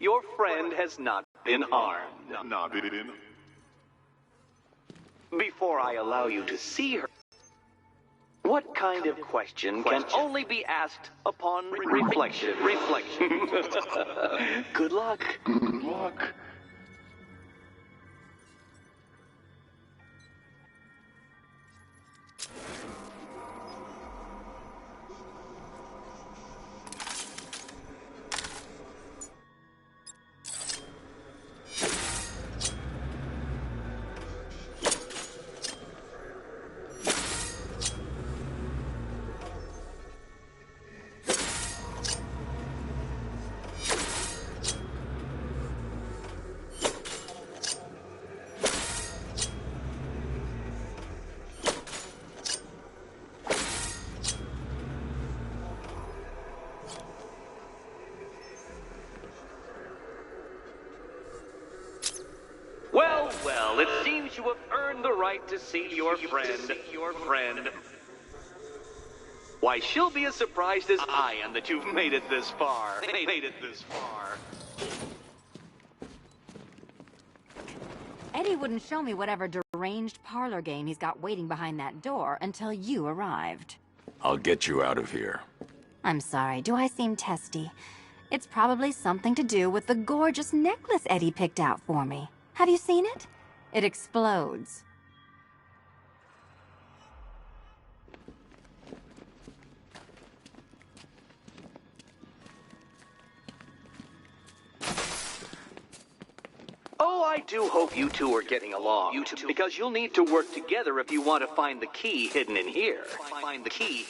Your friend has not been harmed. Before I allow you to see her, what kind of question can only be asked upon reflection? Good luck. Good luck. Well, it seems you have earned the right to see your friend. Why, she'll be as surprised as I am that you've made it this far. Eddie wouldn't show me whatever deranged parlor game he's got waiting behind that door until you arrived. I'll get you out of here. I'm sorry, do I seem testy? It's probably something to do with the gorgeous necklace Eddie picked out for me. Have you seen it? It explodes. Oh, I do hope you two are getting along. Because you'll need to work together if you want to find the key hidden in here. Find the key.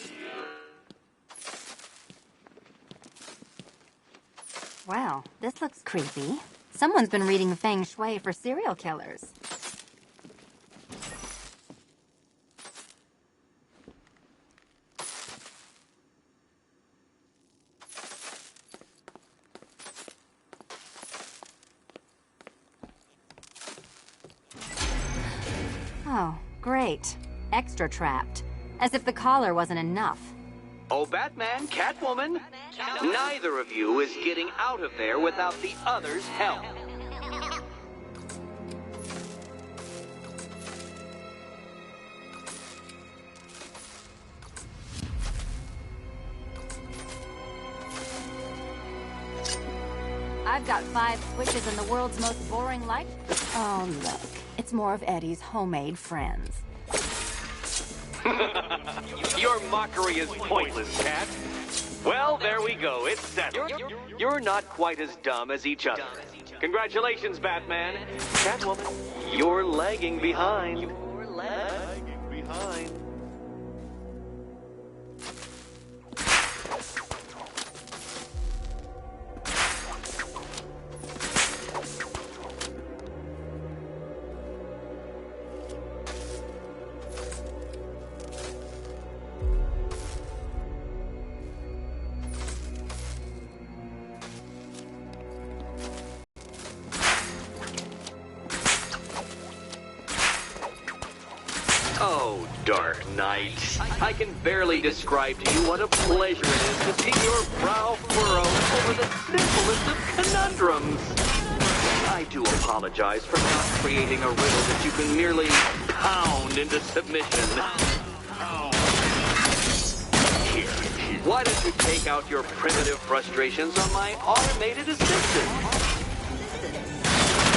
Well, this looks creepy. Someone's been reading Feng Shui for serial killers. Oh, great. Extra trapped. As if the collar wasn't enough. Oh, Batman, Catwoman, neither of you is getting out of there without the other's help. I've got 5 switches in the world's most boring light. Oh, look. It's more of Eddie's homemade friends. Your mockery is pointless, Cat. Well, there we go. It's settled. You're not quite as dumb as each other. Congratulations, Batman. Catwoman, you're lagging behind. Oh, Dark Knight. I can barely describe to you what a pleasure it is to see your brow furrow over the simplest of conundrums. I do apologize for not creating a riddle that you can merely pound into submission. Here, why don't you take out your primitive frustrations on my automated assistant?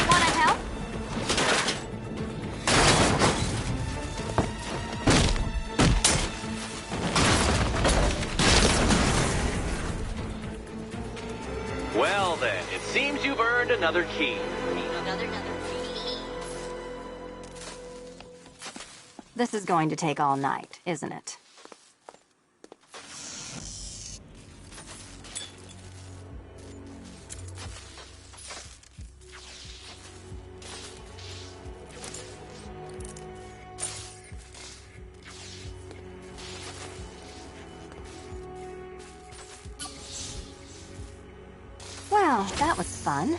Wanna help? Well then, it seems you've earned another key. This is going to take all night, isn't it? Well, that was fun.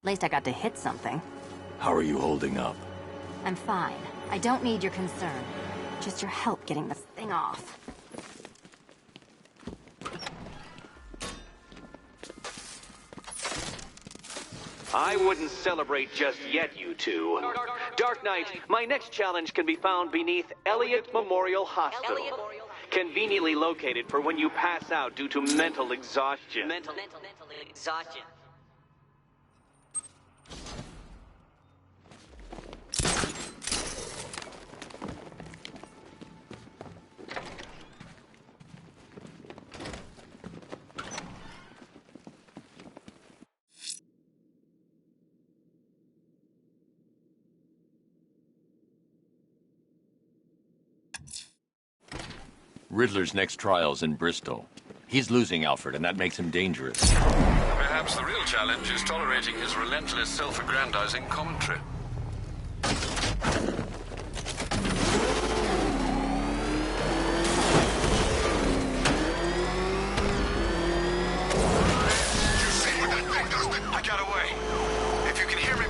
At least I got to hit something. How are you holding up? I'm fine. I don't need your concern. Just your help getting this thing off. I wouldn't celebrate just yet, you two. Dark Knight, my next challenge can be found beneath Elliott Memorial Hospital. Conveniently located for when you pass out due to mental exhaustion. Mental exhaustion. Riddler's next trial's in Bristol. He's losing Alfred, and that makes him dangerous. Perhaps the real challenge is tolerating his relentless self-aggrandizing commentary. I got away. If you can hear me,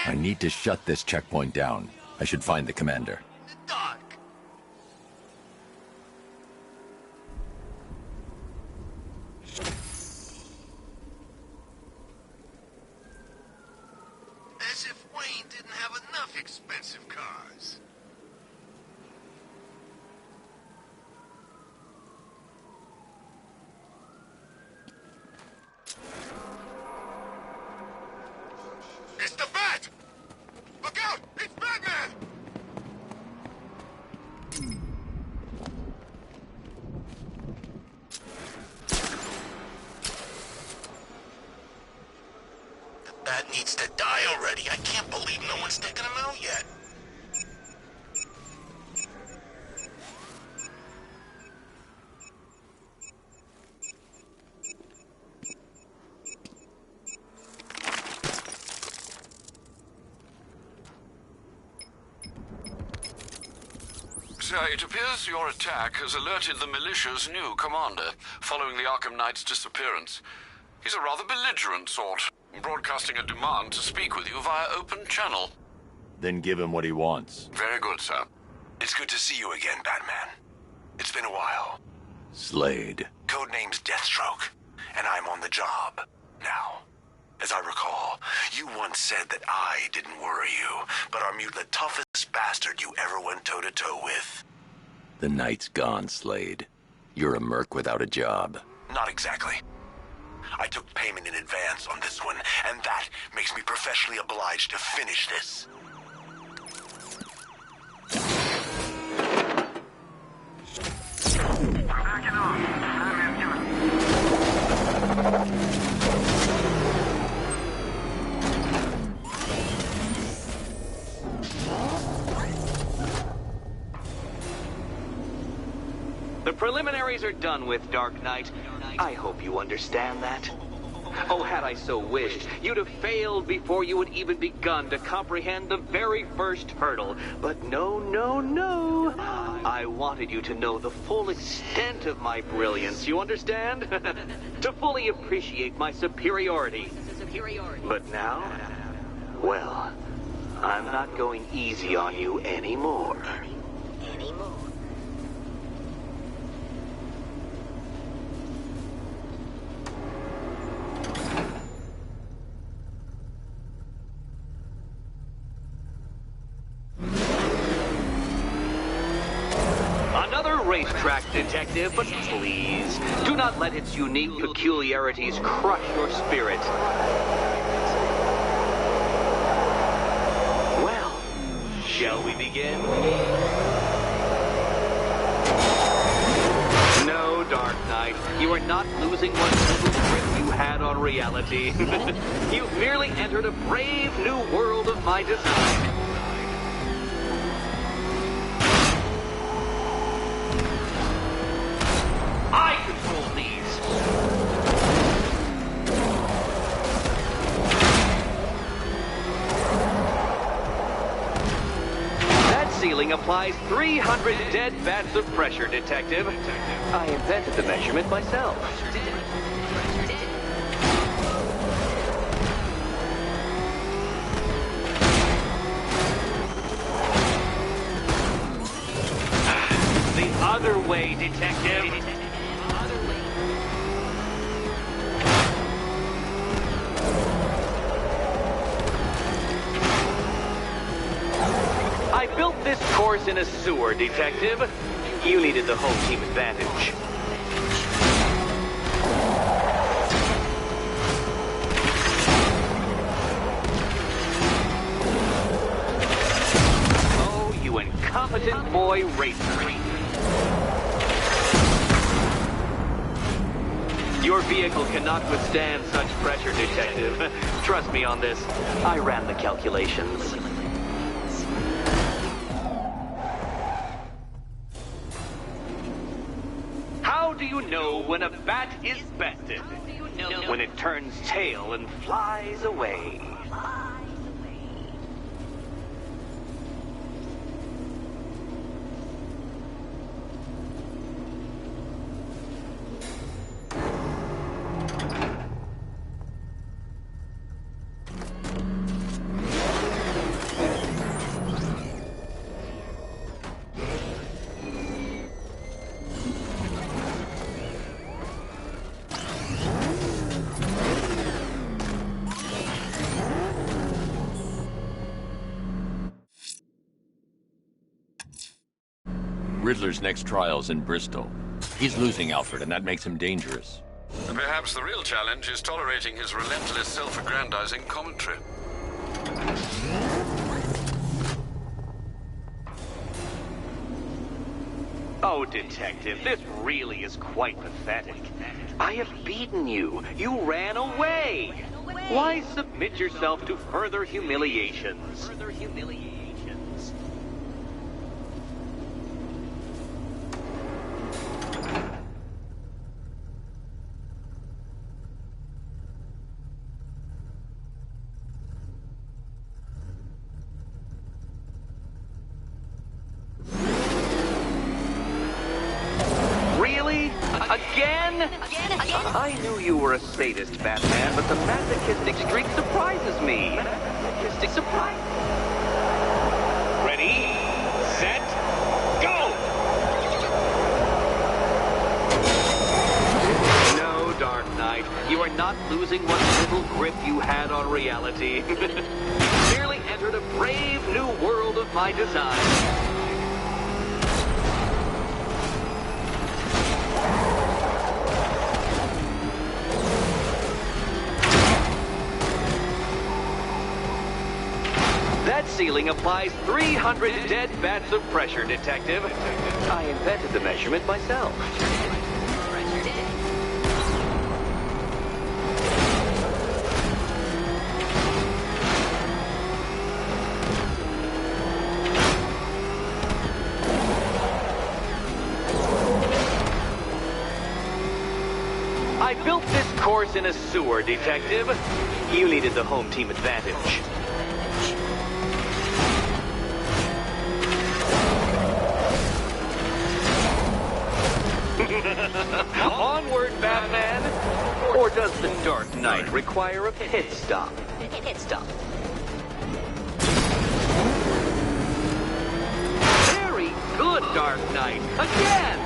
I need to shut this checkpoint down. I should find the commander. As if Wayne didn't have enough expensive cars. It's the Bat! Look out! It's Batman! The Bat needs to die already. I can't believe no one's taken him out yet. Sir, it appears your attack has alerted the militia's new commander, following the Arkham Knight's disappearance. He's a rather belligerent sort. I'm broadcasting a demand to speak with you via open channel. Then give him what he wants. Very good, sir. It's good to see you again, Batman. It's been a while. Slade. Codename's Deathstroke, and I'm on the job now. As I recall, you once said that I didn't worry you, but are mute the toughest bastard you ever went toe-to-toe with. The night's gone, Slade. You're a merc without a job. Not exactly. I took payment in advance on this one, and that makes me professionally obliged to finish this. The preliminaries are done with, Dark Knight. I hope you understand that. Oh, had I so wished, you'd have failed before you had even begun to comprehend the very first hurdle. But no, no, no. I wanted you to know the full extent of my brilliance, you understand? To fully appreciate my superiority. But now, well, I'm not going easy on you anymore. Racetrack detective, but please, do not let its unique peculiarities crush your spirit. Well, shall we begin? No, Dark Knight, you are not losing what little grip you had on reality. You've merely entered a brave new world of my design. I control these. That ceiling applies 300 dead bats of pressure, Detective. I invented the measurement myself. The other way, Detective. I built this course in a sewer, Detective. You needed the home team advantage. Oh, you incompetent boy racer. Your vehicle cannot withstand such pressure, Detective. Trust me on this. I ran the calculations. How do you know when a bat is bested? When it turns tail and flies away. Riddler's next trial's in Bristol. He's losing Alfred, and that makes him dangerous. Perhaps the real challenge is tolerating his relentless self-aggrandizing commentary. Oh, Detective, this really is quite pathetic. I have beaten you. You ran away. Why submit yourself to further humiliations? Again? I knew you were a sadist, Batman, but the masochistic streak surprises me. Masochistic surprise. Ready, set, go! No, Dark Knight, you are not losing what little grip you had on reality. You merely entered a brave new world of my design. That ceiling applies 300 dead bats of pressure, Detective. I invented the measurement myself. I built this course in a sewer, Detective. You needed the home team advantage. Onward, Batman! Or does the Dark Knight require a pit stop? Pit stop. Very good, Dark Knight! Again!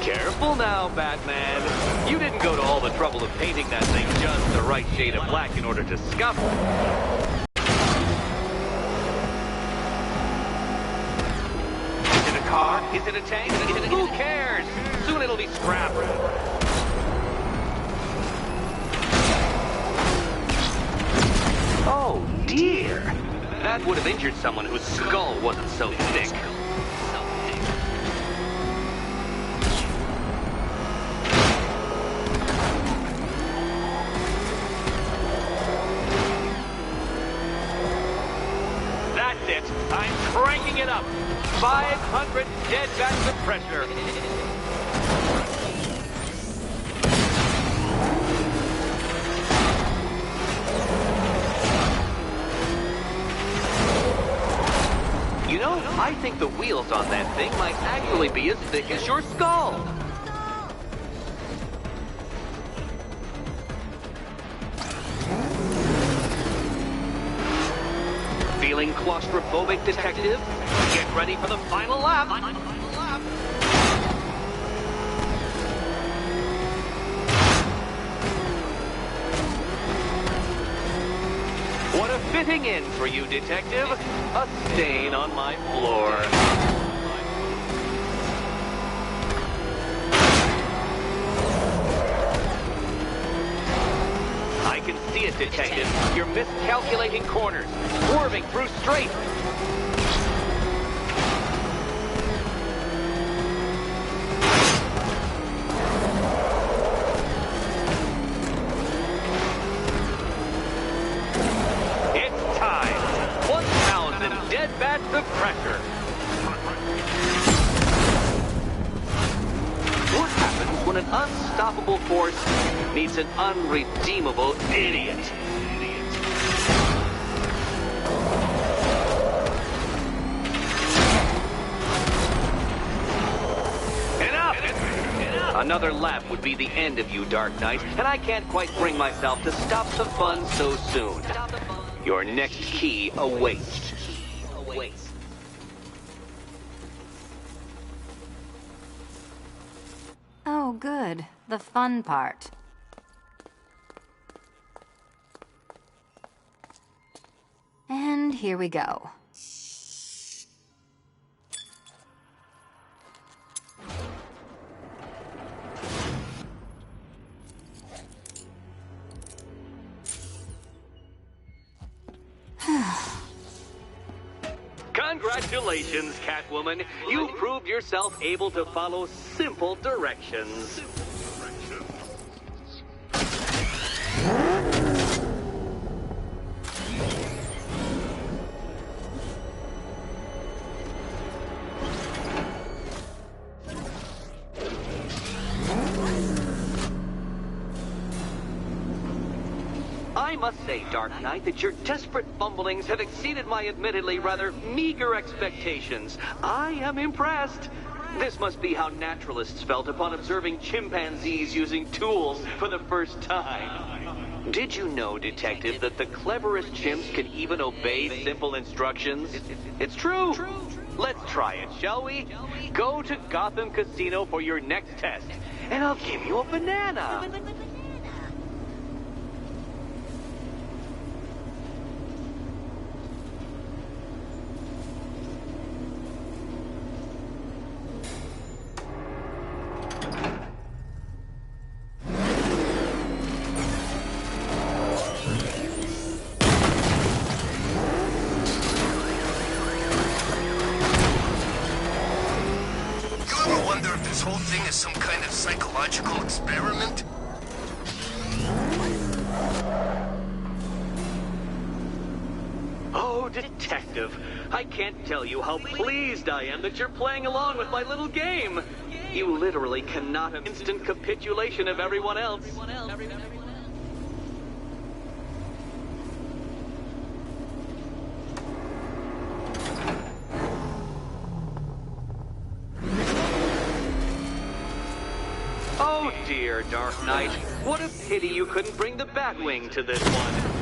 Careful now, Batman. You didn't go to all the trouble of painting that thing just the right shade of black in order to scuff it. Is it a car? Is it a tank? Who cares? Soon it'll be scrap. Oh, dear. That would have injured someone whose skull wasn't so thick. I'm cranking it up. 500 dead bats of pressure. You know, I think the wheels on that thing might actually be as thick as your skull. Feeling claustrophobic, Detective? Get ready for the final lap. What a fitting end for you, Detective. A stain on my floor. I can see it, Detective. You're miscalculating corners, swerving through straights. It's time. 1,000 dead bats of pressure. What happens when an unstoppable force meets an unredeemable idiot? Enough! Another lap would be the end of you, Dark Knight, and I can't quite bring myself to stop the fun so soon. Your next key awaits. Oh, good. The fun part. And here we go. Congratulations, Catwoman. You proved yourself able to follow simple directions. I'm must say, Dark Knight, that your desperate fumblings have exceeded my admittedly rather meager expectations. I am impressed. This must be how naturalists felt upon observing chimpanzees using tools for the first time. Did you know, Detective, that the cleverest chimps can even obey simple instructions? It's true. Let's try it, shall we? Go to Gotham Casino for your next test, and I'll give you a banana. This whole thing is some kind of psychological experiment? Oh, Detective, I can't tell you how pleased I am that you're playing along with my little game. You literally cannot have instant capitulation of everyone else. Oh dear, Dark Knight. What a pity you couldn't bring the Batwing to this one.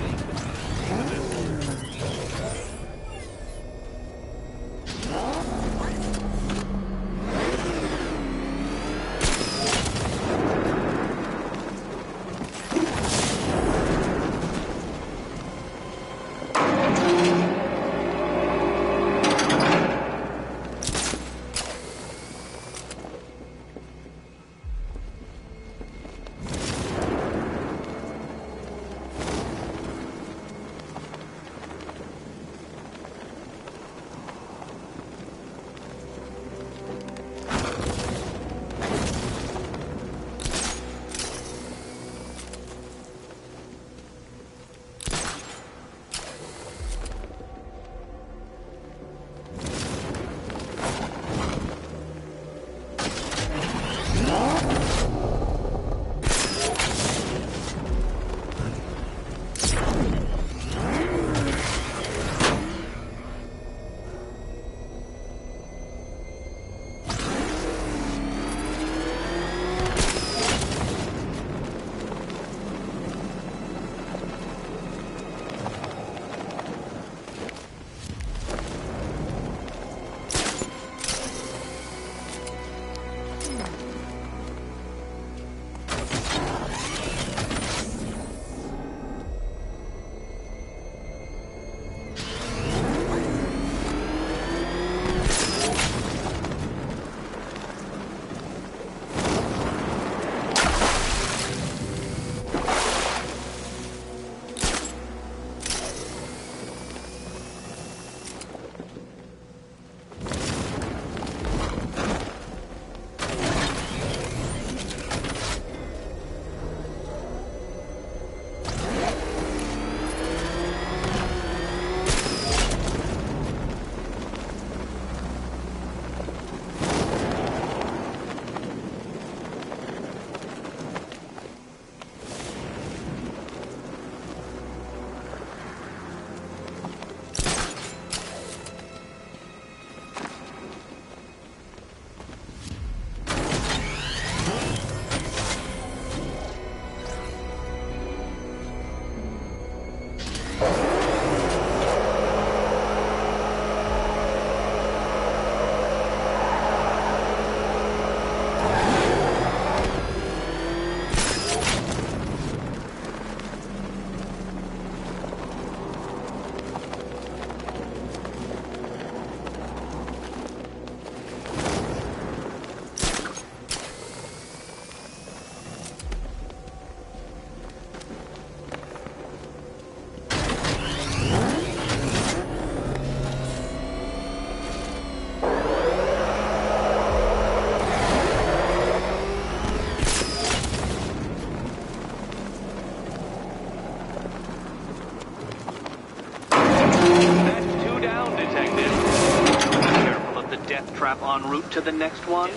Trap en route to the next one?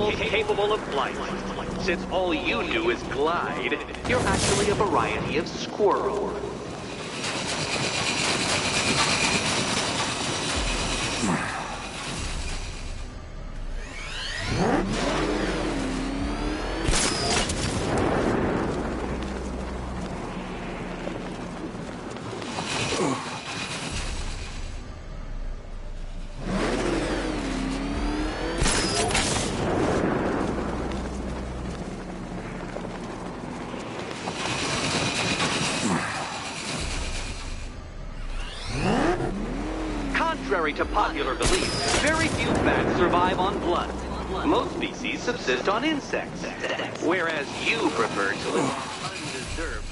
animals capable of flight. Since all you do is glide, you're actually a variety of squirrel. Contrary to popular belief, very few bats survive on blood. Most species subsist on insects, whereas you prefer to live on undeserved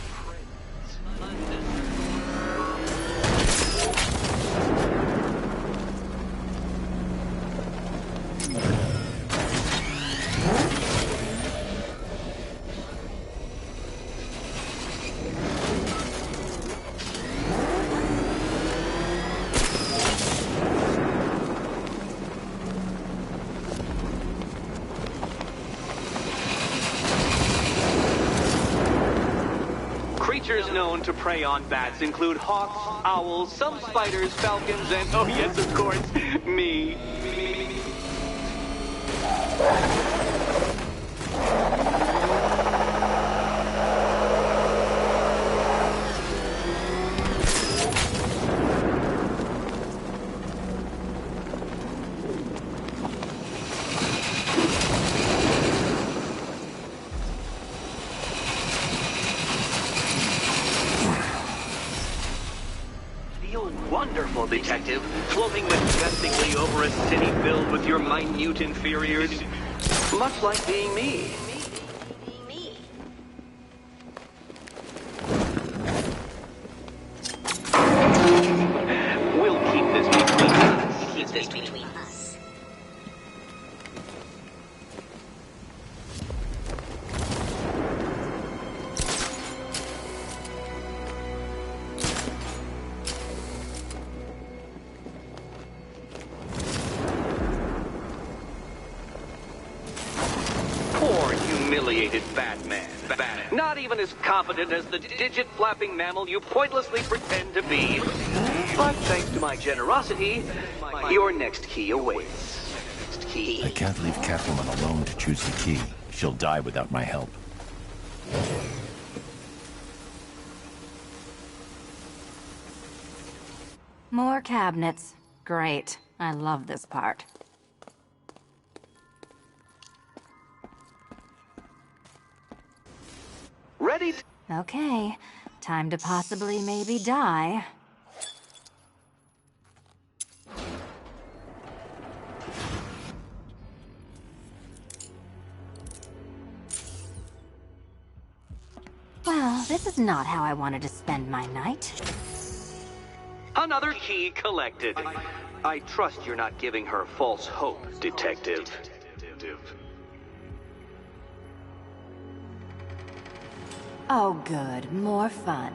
Creatures known to prey on bats include hawks, owls, some spiders, falcons, and, oh yes, of course, me. Wonderful, Detective, floating majestically over a city filled with your minute inferiors. Much like being me. We'll keep this between us. Keep this between us. Poor, humiliated Batman. Not even as confident as the digit-flapping mammal you pointlessly pretend to be. But thanks to my generosity, your next key awaits. I can't leave Catwoman alone to choose the key. She'll die without my help. More cabinets. Great. I love this part. Ready? Okay. Time to possibly maybe die. Well, this is not how I wanted to spend my night. Another key collected. I trust you're not giving her false hope, Detective. Oh, good. More fun.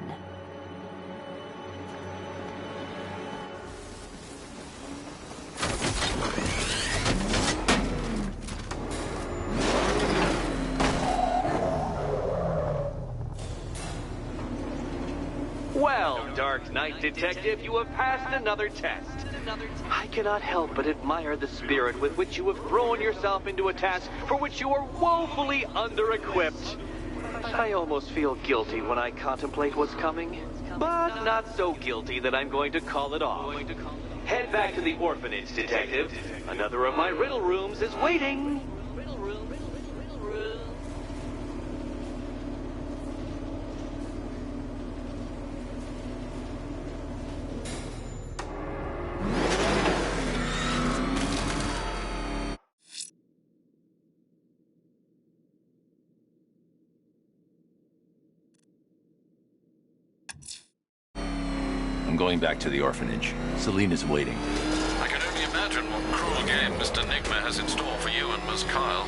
Well, Dark Knight Detective, you have passed another test. I cannot help but admire the spirit with which you have thrown yourself into a task for which you are woefully under-equipped. I almost feel guilty when I contemplate what's coming, but not so guilty that I'm going to call it off. Head back to the orphanage, Detective. Another of my riddle rooms is waiting. I'm going back to the orphanage. Selena's waiting. I can only imagine what cruel game Mr. Nigma has in store for you and Miss Kyle.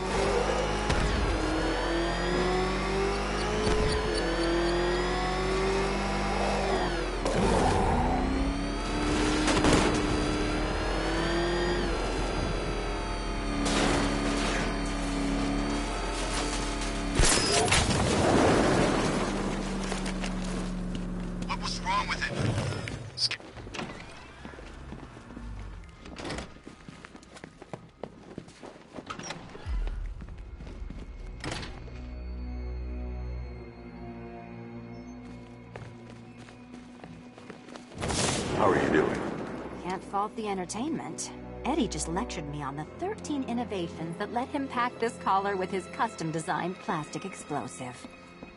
can't fault the entertainment. Eddie just lectured me on the 13 innovations that let him pack this collar with his custom-designed plastic explosive.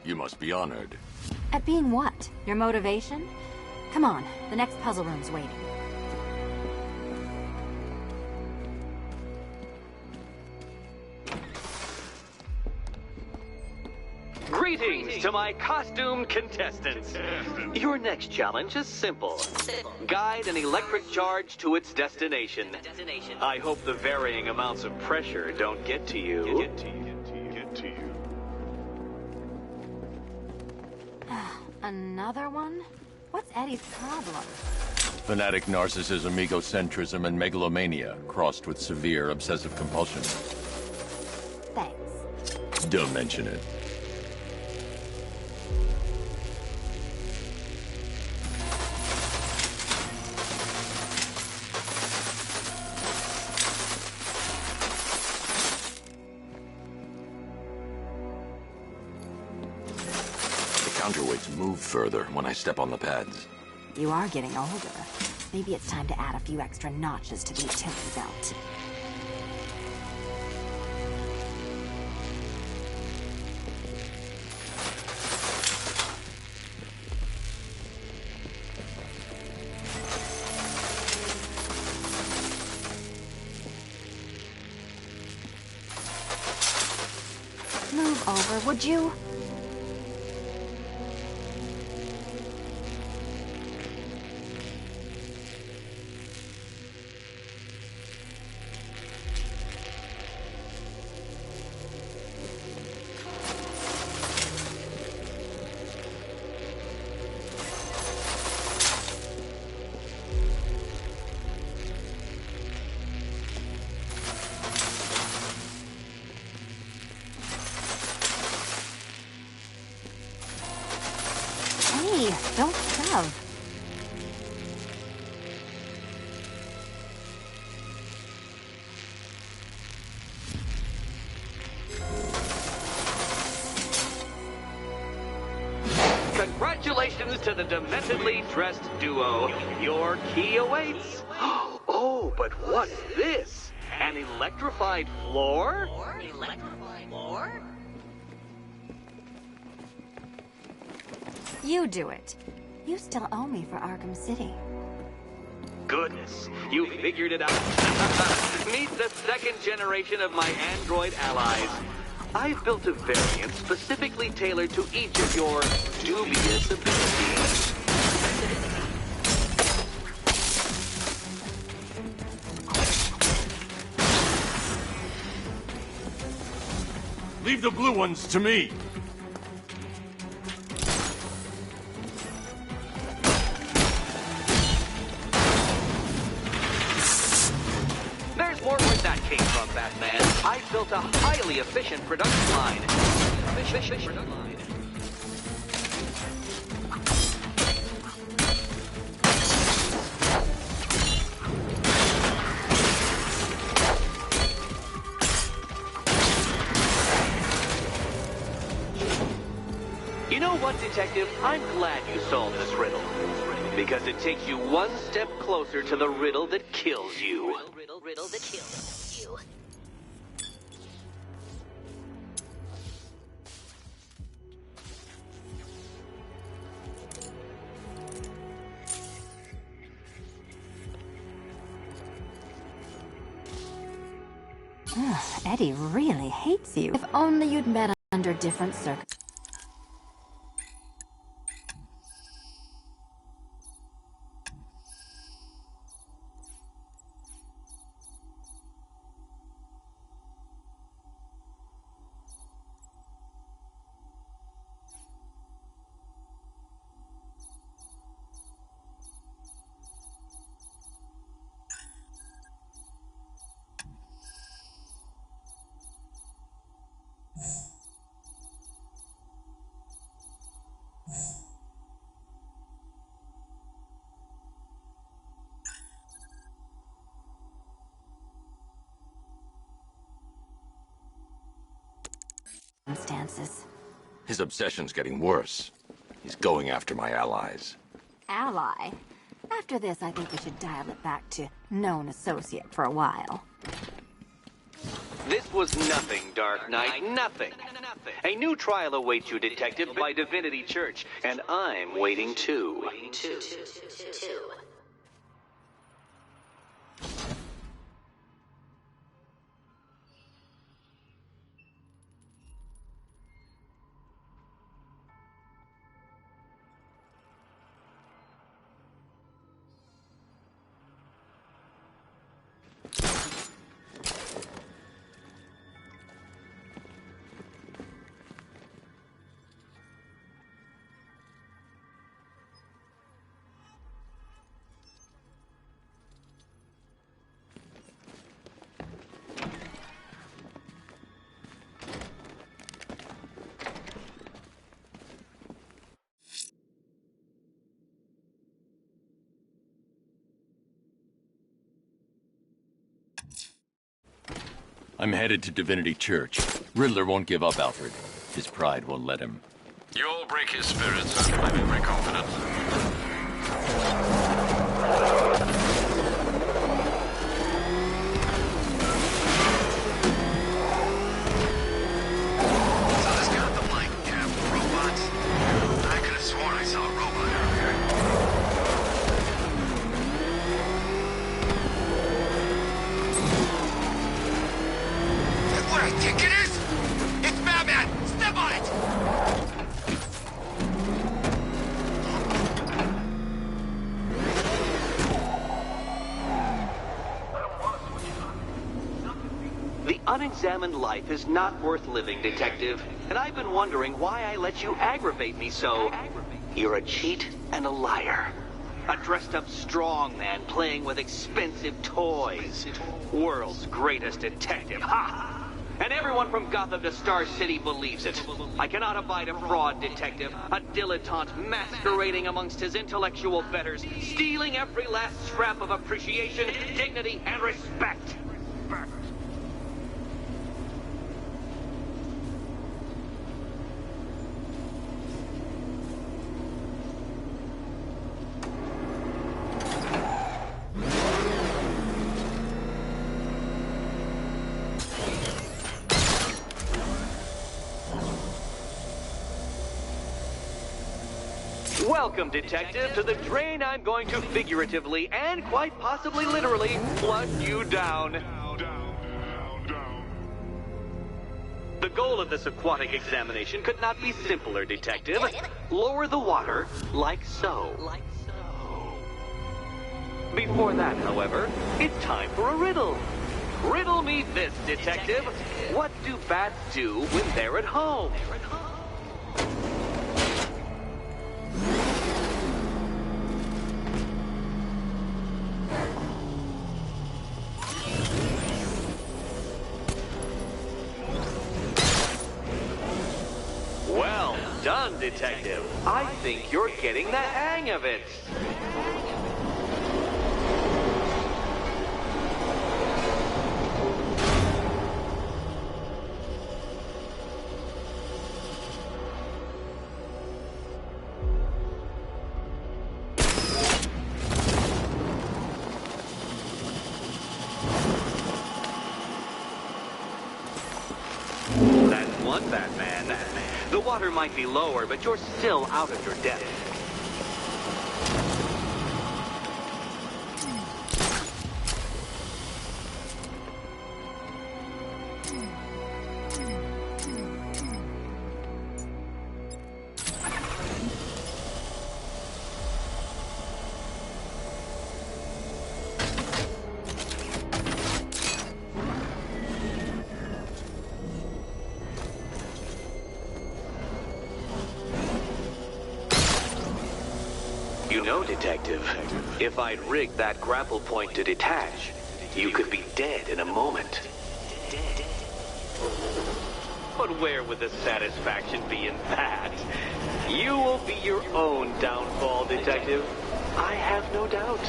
You must be honored. At being what? Your motivation? Come on, the next puzzle room's waiting. Greetings to my costumed contestants. Your next challenge is simple. Guide an electric charge to its destination. I hope the varying amounts of pressure don't get to you. Another one? What's Eddie's problem? Fanatic narcissism, egocentrism, and megalomania, crossed with severe obsessive compulsion. Thanks. Don't mention it. Counterweights move further when I step on the pads. You are getting older. Maybe it's time to add a few extra notches to the utility belt. Move over, would you? Hey, don't shove. Congratulations to the dementedly dressed duo. Your key awaits. Oh, but what's this? An electrified floor? Electrified floor? You do it. You still owe me for Arkham City. Goodness, you figured it out. Meet the second generation of my android allies. I've built a variant specifically tailored to each of your dubious abilities. Leave the blue ones to me! There's more where that came from, Batman. I built a highly efficient production line. You know what, Detective? I'm glad you solved this riddle. Because it takes you one step closer to the riddle that kills you. Riddle that kills you. Eddie really hates you. If only you'd met under different circumstances. His obsession's getting worse. He's going after my allies. Ally? After this, I think we should dial it back to known associate for a while. This was nothing, Dark Knight, nothing. A new trial awaits you, Detective, by Divinity Church, and I'm waiting too. I'm headed to Divinity Church. Riddler won't give up, Alfred. His pride won't let him. You all break his spirits. I'm very confident. So this got the light cab robots? I could have sworn I saw a robot earlier. That's what I think it is! It's Batman! Step on it! The unexamined life is not worth living, Detective, and I've been wondering why I let you aggravate me so. You're a cheat and a liar. A dressed-up strongman playing with expensive toys. World's greatest detective, ha! And everyone from Gotham to Star City believes it. I cannot abide a fraud, Detective, a dilettante masquerading amongst his intellectual betters, stealing every last scrap of appreciation, dignity, and respect. Welcome, Detective, to the drain I'm going to figuratively and quite possibly literally flush you down. The goal of this aquatic examination could not be simpler, Detective. Lower the water like so. Before that, however, it's time for a riddle. Riddle me this, Detective. What do bats do when they're at home? Well done, Detective. I think you're getting the hang of it. That's one Batman. The water might be lower, but you're still out of your depth. You know, Detective, if I'd rigged that grapple point to detach, you could be dead in a moment. But where would the satisfaction be in that? You will be your own downfall, Detective. I have no doubt.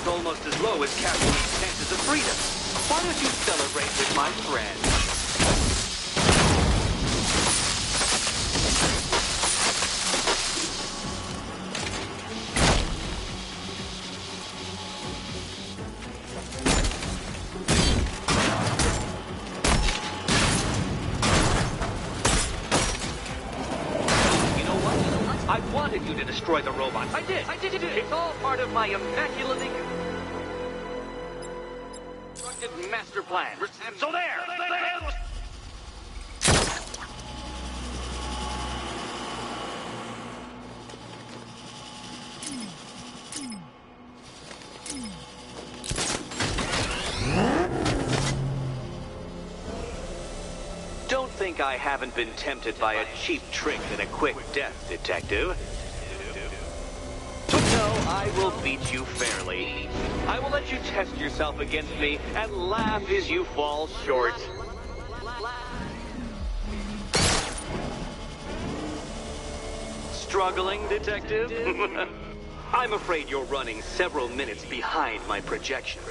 almost as low as Kathleen's chances of freedom. Why don't you celebrate with my friend? I wanted you to destroy the robots. I did. It's all part of my immaculately constructed master plan. So there. Don't think I haven't been tempted by a cheap trick and a quick death, Detective. But no, I will beat you fairly. I will let you test yourself against me and laugh as you fall short. Struggling, Detective? I'm afraid you're running several minutes behind my projections.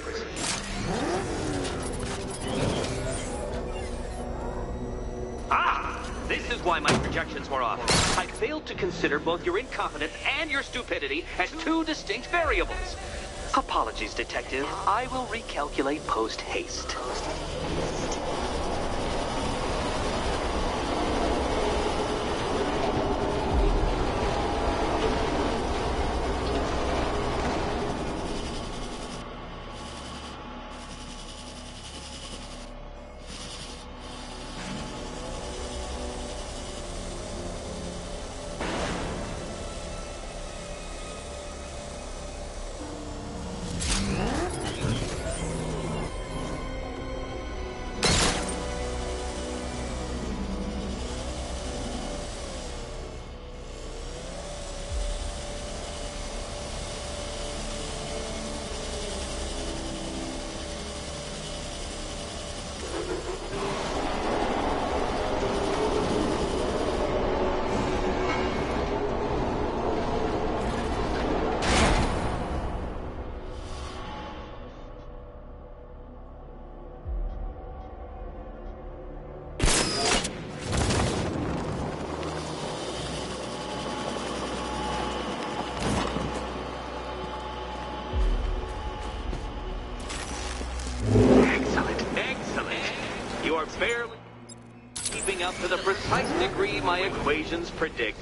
This is why my projections were off. I failed to consider both your incompetence and your stupidity as two distinct variables. Apologies, Detective. I will recalculate post-haste. You are barely keeping up to the precise degree my equations predict.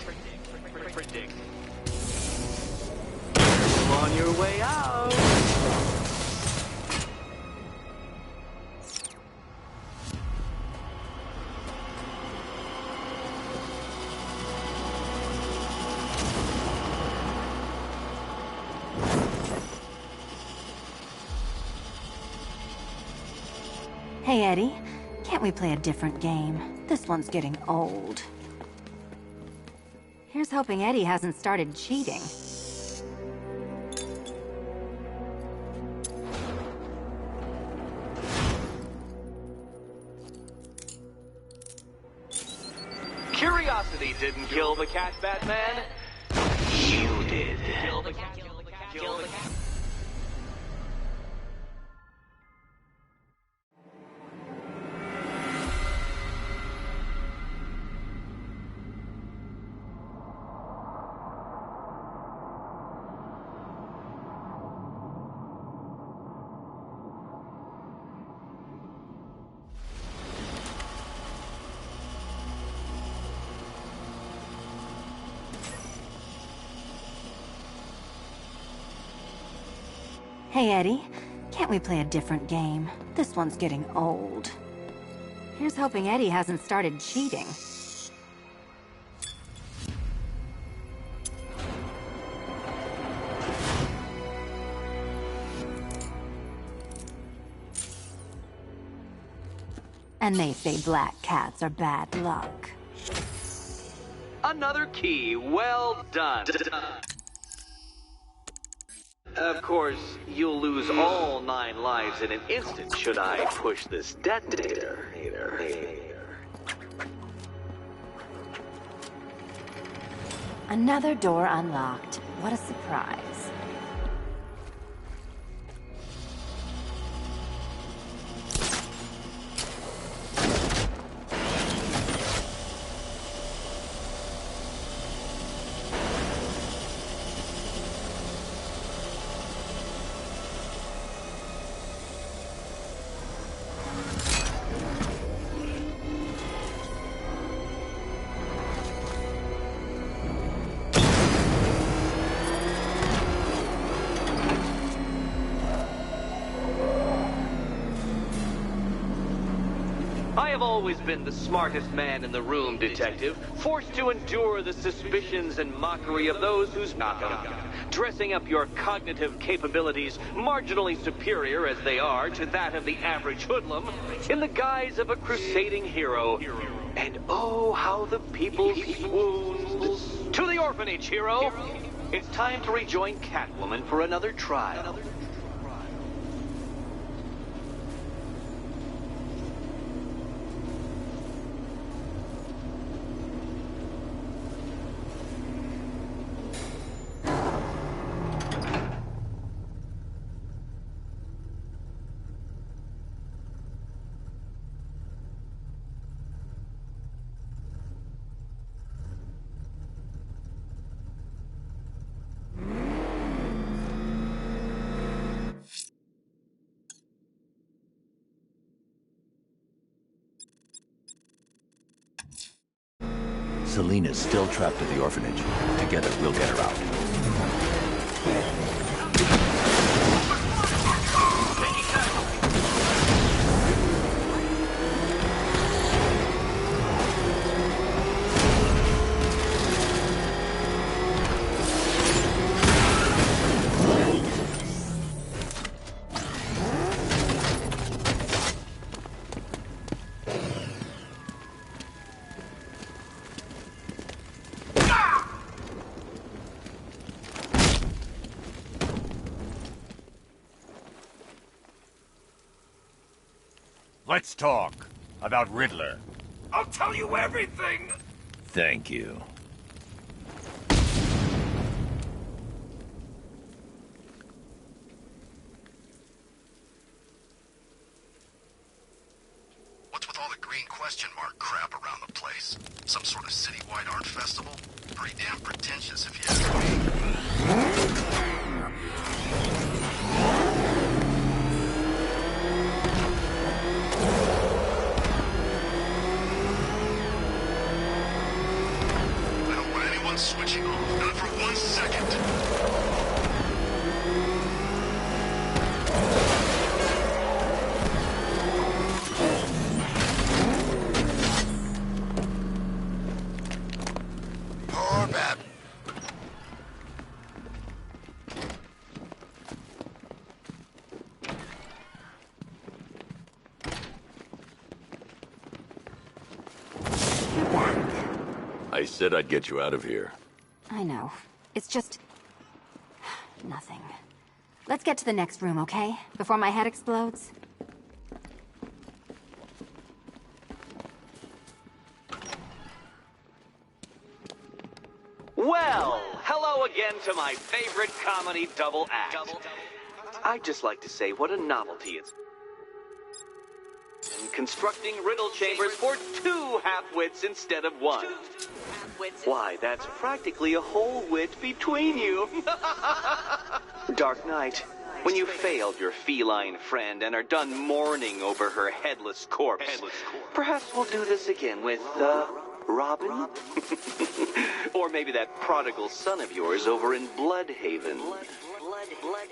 You're on your way out. Hey, Eddie. Can't we play a different game? This one's getting old. Here's hoping Eddie hasn't started cheating. Curiosity didn't kill the cat, Batman. You did. Kill the cat. Hey, Eddie. Can't we play a different game? This one's getting old. Here's hoping Eddie hasn't started cheating. And they say black cats are bad luck. Another key. Well done. Of course, you'll lose all 9 lives in an instant should I push this detonator. Another door unlocked. What a surprise. I have always been the smartest man in the room, Detective, forced to endure the suspicions and mockery of those who's not on. Dressing up your cognitive capabilities, marginally superior as they are to that of the average hoodlum, in the guise of a crusading hero. And oh, how the people swoons. To the orphanage, hero! It's time to rejoin Catwoman for another trial. Selena's still trapped at the orphanage. Together, we'll get her out. Let's talk about Riddler. I'll tell you everything! Thank you. What's with all the green question mark crap around the place? Some sort of citywide art festival? Pretty damn pretentious if you ask me. Switching off, not for 1 second. Poor Bat. I said I'd get you out of here. I know. It's just... nothing. Let's get to the next room, okay? Before my head explodes. Well, hello again to my favorite comedy double act. I'd just like to say what a novelty it's in constructing riddle chambers for 2 half-wits instead of 1. Why, that's practically a whole wit between you. Dark Knight, when you failed your feline friend and are done mourning over her headless corpse, perhaps we'll do this again with, Robin? Or maybe that prodigal son of yours over in Bloodhaven. Blood.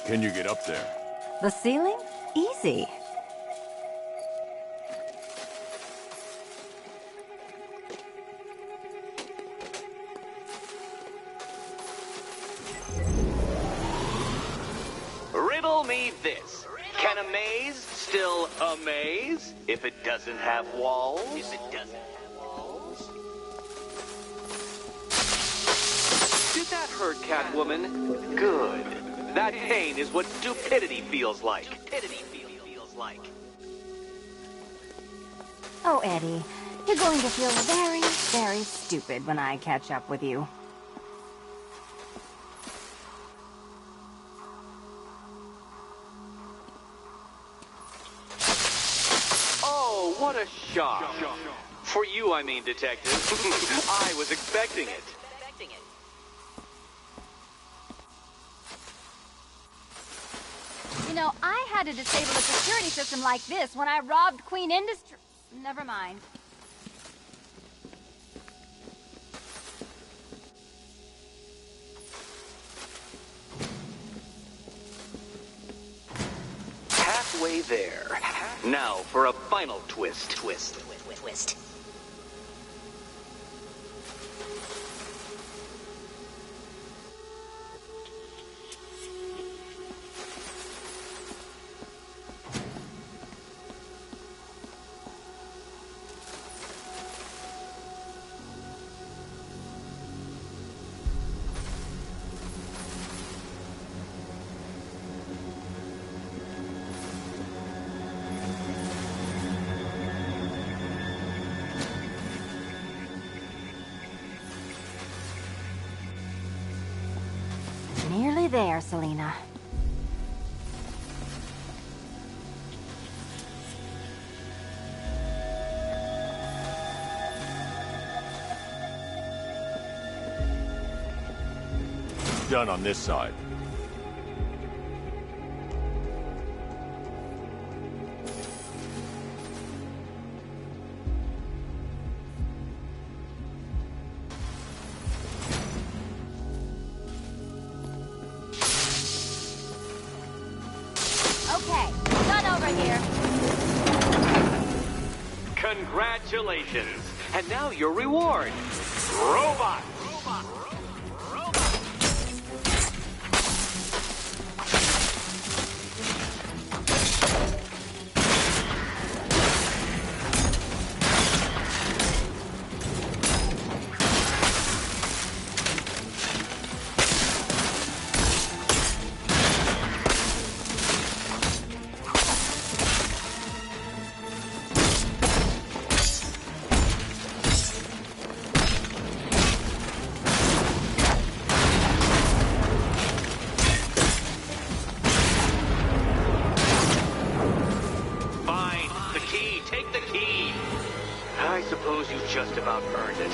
Can you get up there? The ceiling? Easy. Riddle me this. Can a maze still amaze if it doesn't have walls? Did that hurt, Catwoman? Good. That pain is what stupidity feels like. Oh, Eddie, you're going to feel very, very stupid when I catch up with you. Oh, what a shock. For you, I mean, Detective. I was expecting it. You know, I had to disable a security system like this when I robbed Queen Industry. Never mind. there. Now for a final twist. Twist. Nearly there, Selena. Done on this side. Okay, done over here. Congratulations! And now your reward. Robot! I suppose you just about earned it.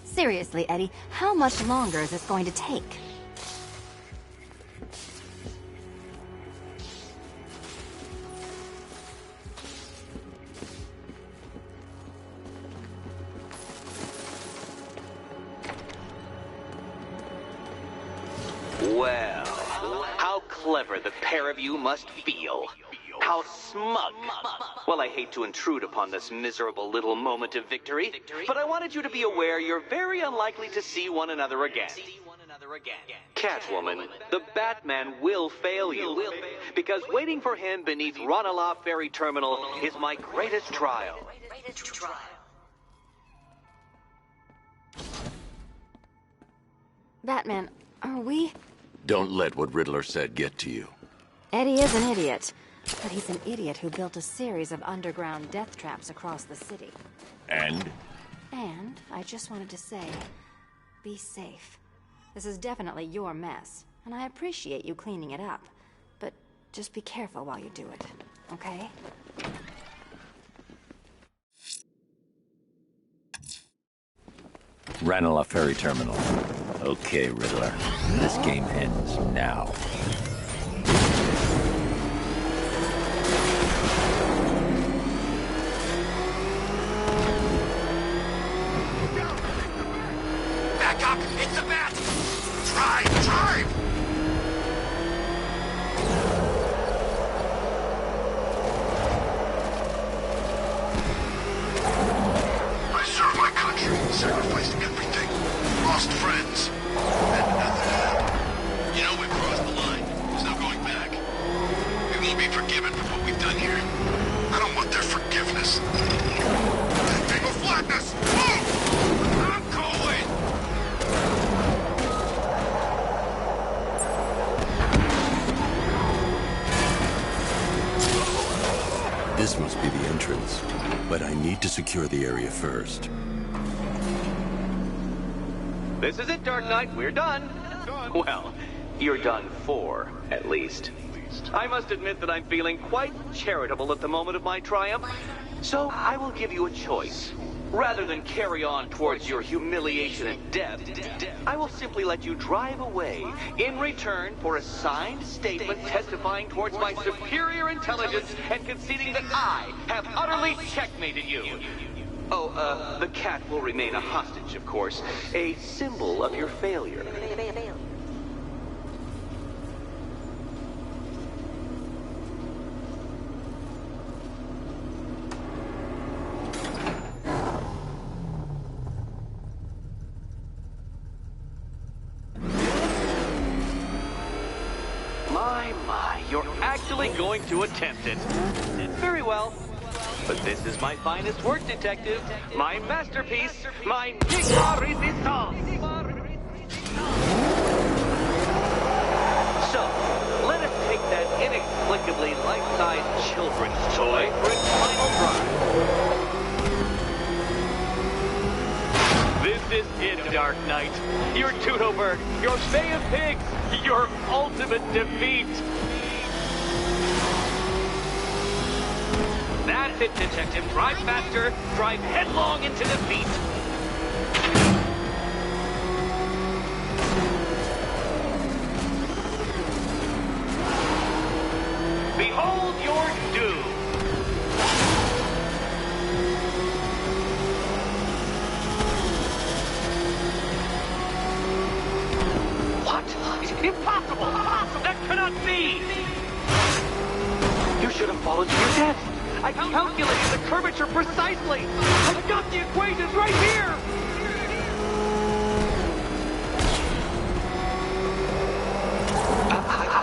Seriously, Eddie, how much longer is this going to take? Well, how clever the pair of you must feel. How smug. Well, I hate to intrude upon this miserable little moment of victory, but I wanted you to be aware you're very unlikely to see one another again. Catwoman, the Batman will fail you, because waiting for him beneath Ranelagh Ferry Terminal is my greatest trial. Batman, are we... Don't let what Riddler said get to you. Eddie is an idiot, but he's an idiot who built a series of underground death traps across the city. And? And I just wanted to say, be safe. This is definitely your mess, and I appreciate you cleaning it up. But just be careful while you do it, okay? Ranelagh Ferry Terminal. Okay, Riddler. This game ends now. Back up! It's the bat! Drive! I served my country, sacrificed everything, lost friends, and nothing happened. You know we've crossed the line. There's no going back. We won't be forgiven for what we've done here. I don't want their forgiveness. Take a flatness! Move! I'm going! This must be the entrance, but I need to secure the area first. This is it, Dark Knight. We're done. Well, you're done for, at least. I must admit that I'm feeling quite charitable at the moment of my triumph. So I will give you a choice. Rather than carry on towards your humiliation and death, I will simply let you drive away in return for a signed statement testifying towards my superior intelligence and conceding that I have utterly checkmated you. Oh, the cat will remain a hostage, of course, a symbol of your failure. My, you're actually going to attempt it. Very well. But this is my finest work, detective. My masterpiece. My Enigma Resistance. So, let us take that inexplicably life-size children's toy for its final drive. This is it, Dark Knight. Your Tudoberg, your Bay of Pigs, your ultimate defeat. That's it, Detective. Drive faster. Drive headlong into defeat. Behold your doom. What? Impossible! That cannot be! You should have followed to your death. I calculated the curvature precisely. I've got the equations right here.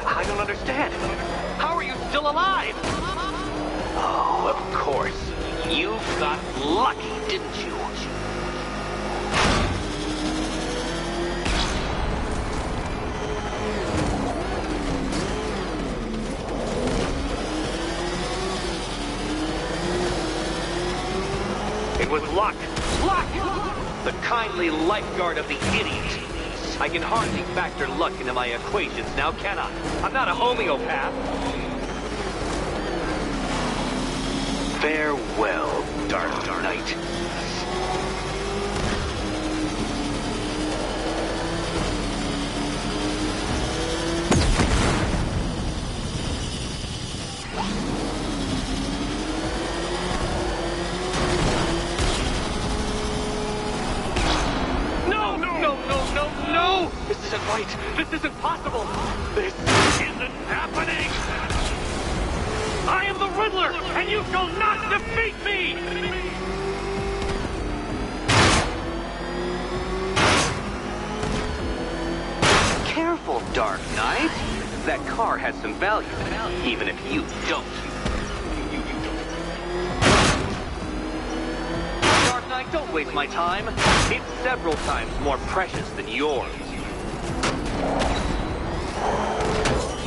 I don't understand. How are you still alive? Oh, of course. You got lucky, didn't you? It was luck. Luck! The kindly lifeguard of the idiot. I can hardly factor luck into my equations now, can I? I'm not a homeopath. Farewell, Dark Knight. No! This isn't right. This isn't possible. This isn't happening. I am the Riddler, and you shall not defeat me! Careful, Dark Knight. That car has some value, even if you don't. Dark Knight, don't waste my time. It's several times more precious than yours.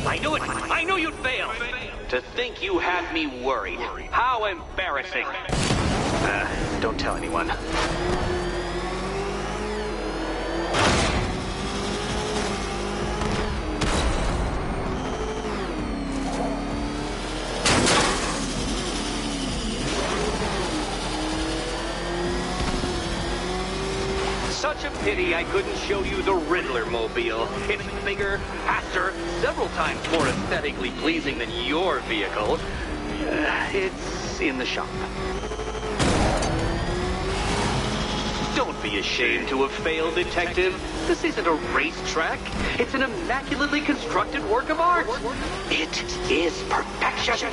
I knew it! I knew you'd fail! To think you had me worried. How embarrassing. Don't tell anyone. Such a pity I couldn't show you the Riddler mobile. It's bigger, faster, several times more aesthetically pleasing than your vehicle. It's in the shop. Don't be ashamed to have failed, Detective. This isn't a racetrack. It's an immaculately constructed work of art. It is perfection.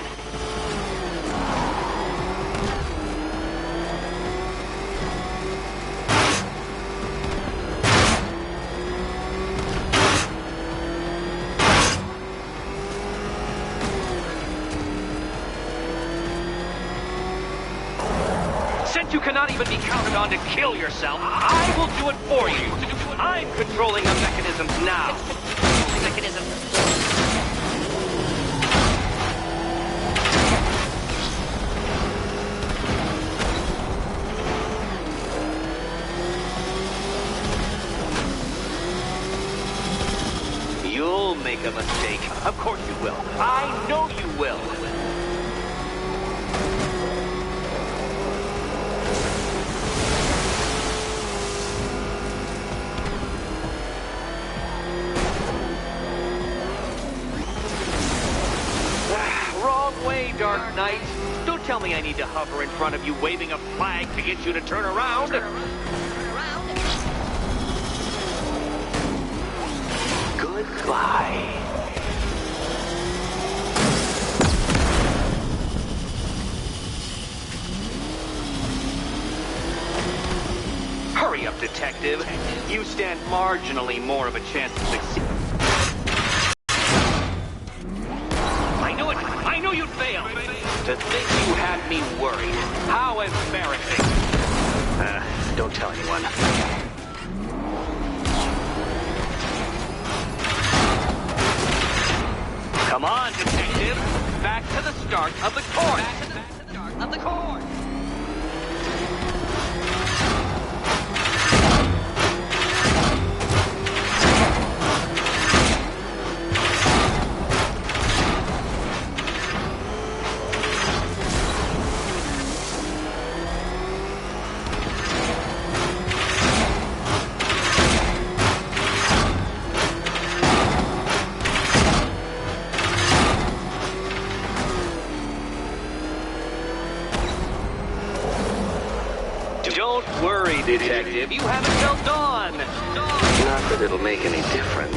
Since you cannot even be counted on to kill yourself, I will do it for you. I'm controlling the mechanisms now. Mechanism. You'll make a mistake. Of course you will. I know you will. Surely I need to hover in front of you waving a flag to get you to turn around. Goodbye. Hurry up, detective. You stand marginally more of a chance to succeed. I knew you'd fail. To think you had me worried. How embarrassing. Don't tell anyone. Come on, detective. Back to the start of the course. Back to the start of the course. Don't worry, detective. You haven't till dawn. Not that it'll make any difference.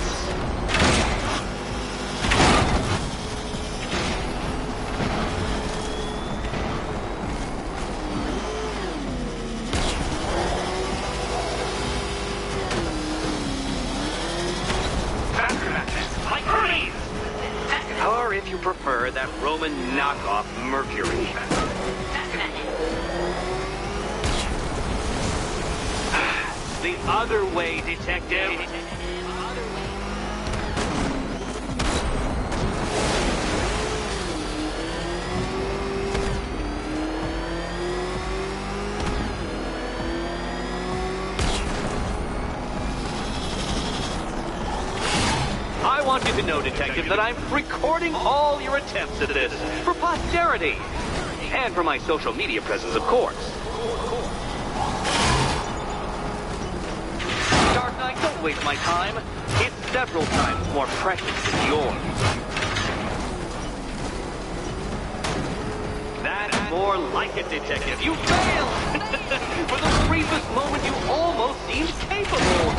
Like Hermes! Or if you prefer, that Roman knockoff Mercury. The other way, detective. I want you to know, detective, that I'm recording all your attempts at this for posterity. And for my social media presence, of course. Don't waste my time. It's several times more precious than yours. That's more like it, detective. You failed! For the briefest moment, you almost seemed capable.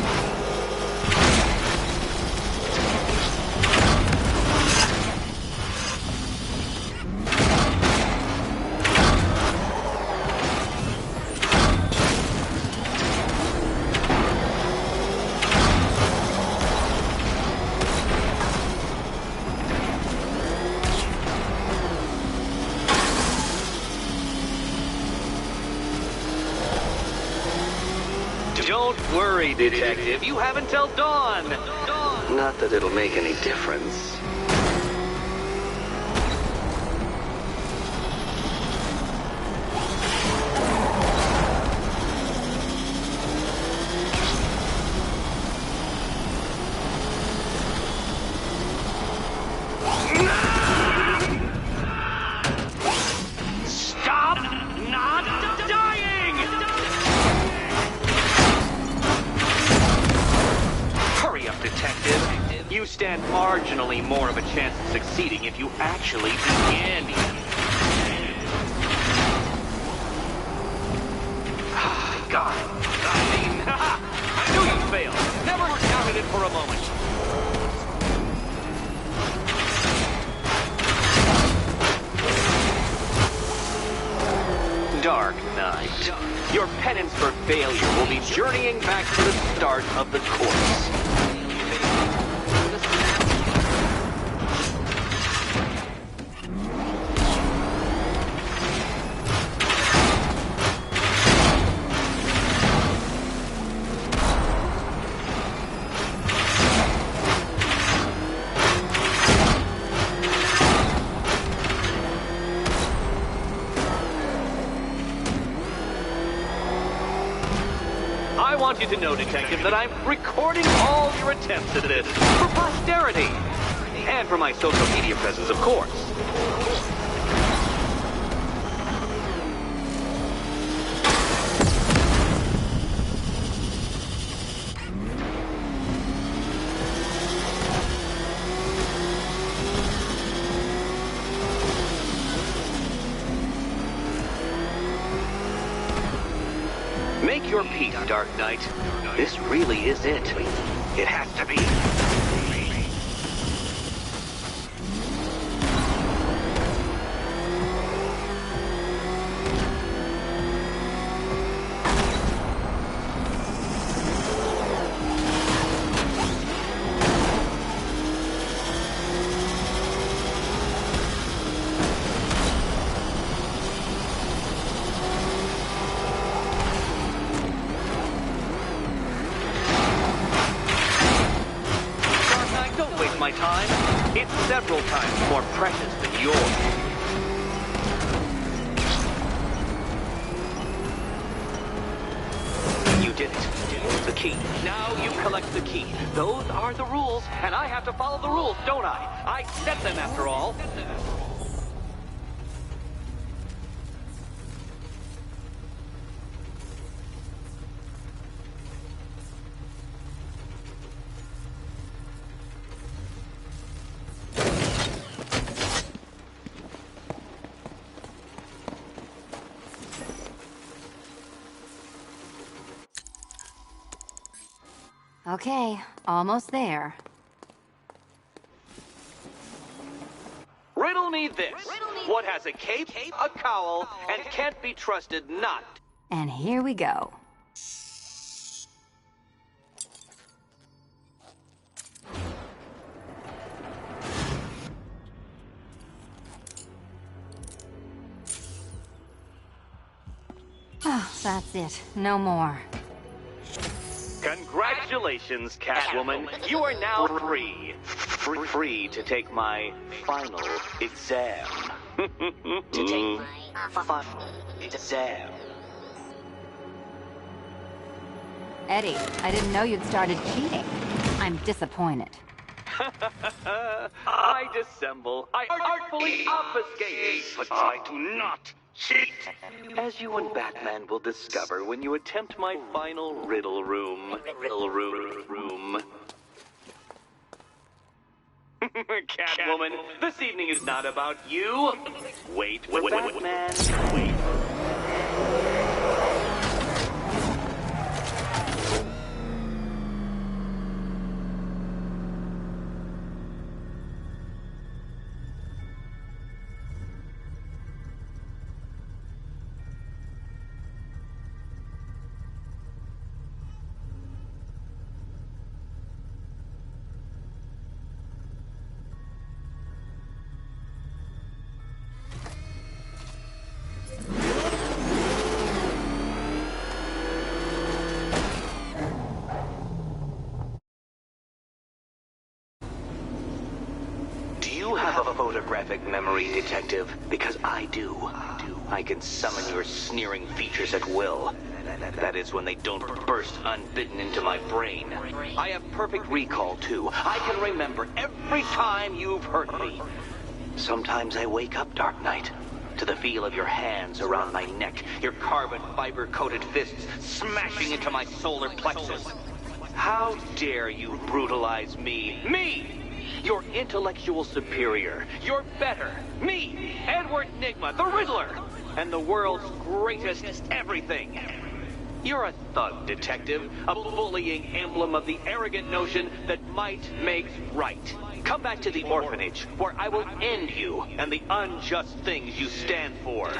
Don't worry, detective. You haven't till dawn. Not that it'll make any difference. Stop not dying! Hurry up, detective. You stand marginally more of a chance of succeeding if you actually begin. God. I knew you'd fail. Never doubted it for a moment. Dark Knight. Your penance for failure will be journeying back to the start of the course. I want you to know, detective, that I'm recording all your attempts at this for posterity. And for my social media presence, of course. Make your peace, Dark Knight. This really is it. It has to be. My time, it's several times more precious than yours. You did it. The key. Now you collect the key. Those are the rules, and I have to follow the rules, don't I? I set them after all. Okay, almost there. Riddle me this. What has a cape, a cowl, and can't be trusted not? And here we go. Oh, that's it. No more. Congratulations, Catwoman. You are now free. Free to take my final exam. To take my final exam. Eddie, I didn't know you'd started cheating. I'm disappointed. I dissemble. I artfully obfuscate. But I do not cheat. As you and Batman will discover when you attempt my final riddle room. Catwoman, this evening is not about you. Wait, Batman. Wait. You have a photographic memory, Detective, because I do. I can summon your sneering features at will. That is when they don't burst unbidden into my brain. I have perfect recall, too. I can remember every time you've hurt me. Sometimes I wake up, Dark Knight, to the feel of your hands around my neck, your carbon fiber-coated fists smashing into my solar plexus. How dare you brutalize me? Me! Your intellectual superior. You're better. Me, Edward Nygma, the Riddler, and the world's greatest everything. You're a thug, Detective, a bullying emblem of the arrogant notion that might makes right. Come back to the orphanage, where I will end you and the unjust things you stand for.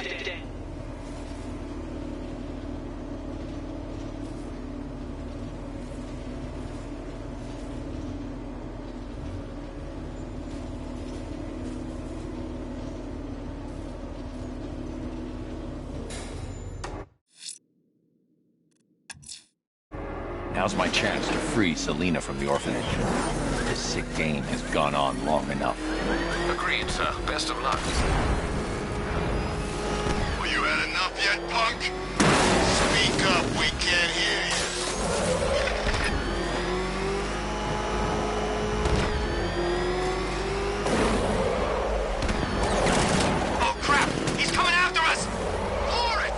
Now's my chance to free Selina from the orphanage. This sick game has gone on long enough. Agreed, sir. Best of luck. Well, you had enough yet, punk? Speak up, we can't hear you. Oh, crap! He's coming after us! Floor it!